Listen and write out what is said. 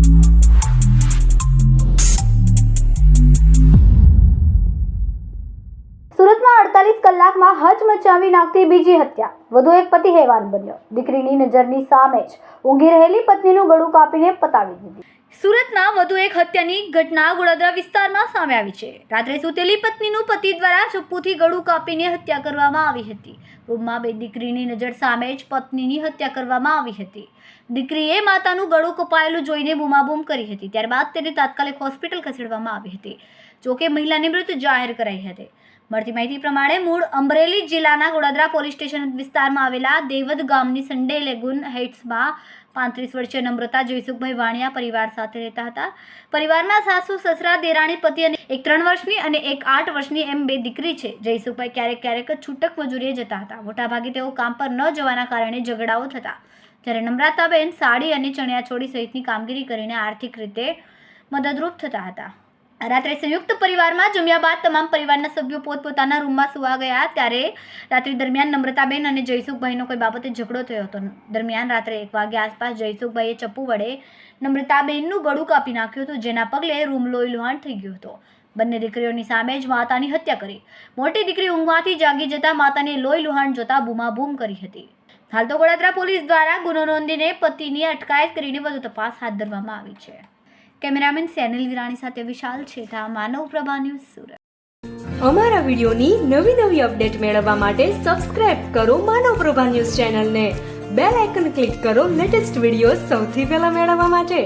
સુરતમાં 48 કલાકમાં હચમચાવી નાખતી બીજી હત્યા. વધુ એક પતિ હેવાન બન્યો. દીકરીની નજરની સામે જ ઊંઘી રહેલી પત્નીનું ગળું કાપીને પતાવી દીધી. સુરતના વધુ એક હત્યાની ઘટના ગોળાદરા વિસ્તારમાં સામે આવી છે. રાત્રે સૂતેલી પત્નીનું પતિ દ્વારા ચપ્પુથી ગળું કાપીને હત્યા કરવામાં આવી હતી. રૂમમાં બે દીકરીની નજર સામે જ પત્નીની હત્યા કરવામાં આવી હતી. દીકરીએ માતાનું ગળું કપાયેલું જોઈને બૂમાબૂમ કરી હતી. ત્યારબાદ તેને તાત્કાલિક હોસ્પિટલ ખસેડવામાં આવી હતી. જોકે મહિલાની મૃત જાહેર કરાઈ હતી. મળતી માહિતી પ્રમાણે મૂળ અમરેલી જિલ્લાના ગોળાદરા પોલીસ સ્ટેશન વિસ્તારમાં આવેલા દેવદ ગામની સન્ડે લેગુન હાઇટ્સમાં 35 વર્ષીય નમ્રતા જયસુખભાઈ વાણિયા પરિવાર સાથે રહેતા હતા. પરિવારમાં સાસુ, સસરા, દેરાણી, પતિ અને એક 3 વર્ષની અને એક 8 વર્ષની એમ 2 દીકરી છે. જયસુખભાઈ ક્યારેક છૂટક મજૂરીએ જતા હતા. મોટાભાગે તેઓ કામ પર ન જવાના કારણે ઝઘડાઓ થતા, જ્યારે નમ્રતાબેન સાડી અને ચણિયાચોળી સહિતની કામગીરી કરીને આર્થિક રીતે મદદરૂપ થતા હતા. રાત્રે સંયુક્ત પરિવારમાં જમ્યા બાદ તમામ પરિવારના સભ્યો પોતપોતાના રૂમમાં સુવા ગયા. ત્યારે રાત્રિ દરમિયાન નમ્રતાબેન અને જયસુખભાઈનો કોઈ બાબતે ઝઘડો થયો હતો. દરમિયાન રાત્રે 1 વાગ્યા આસપાસ જયસુખભાઈએ ચપ્પુ વડે નમ્રતાબેનનું ગળું કાપી નાખ્યું હતું, જેના પગલે રૂમ લોહીલુહાણ થઈ ગયો હતો. બંને દીકરીઓની સામે જ માતાની હત્યા કરી. મોટી દીકરી ઊંઘમાંથી જાગી જતા માતાને લોહીલુહાણ જોતા બૂમાબૂમ કરી હતી. હાલ તો ગોળાદરા પોલીસ દ્વારા ગુનો નોંધીને પતિની અટકાયત કરીને વધુ તપાસ હાથ ધરવામાં આવી છે. કેમેરામેન સેનિલ વિરાણી સાથે વિશાલ છેઠા, માનવ પ્રભા ન્યૂઝ, સુરત. અમારા વિડીયોની નવી અપડેટ મેળવવા માટે સબસ્ક્રાઇબ કરો માનવ પ્રભા ન્યૂઝ ચેનલને. બેલ આઇકન ક્લિક કરો લેટેસ્ટ વિડીયો સૌથી પહેલા મેળવવા માટે.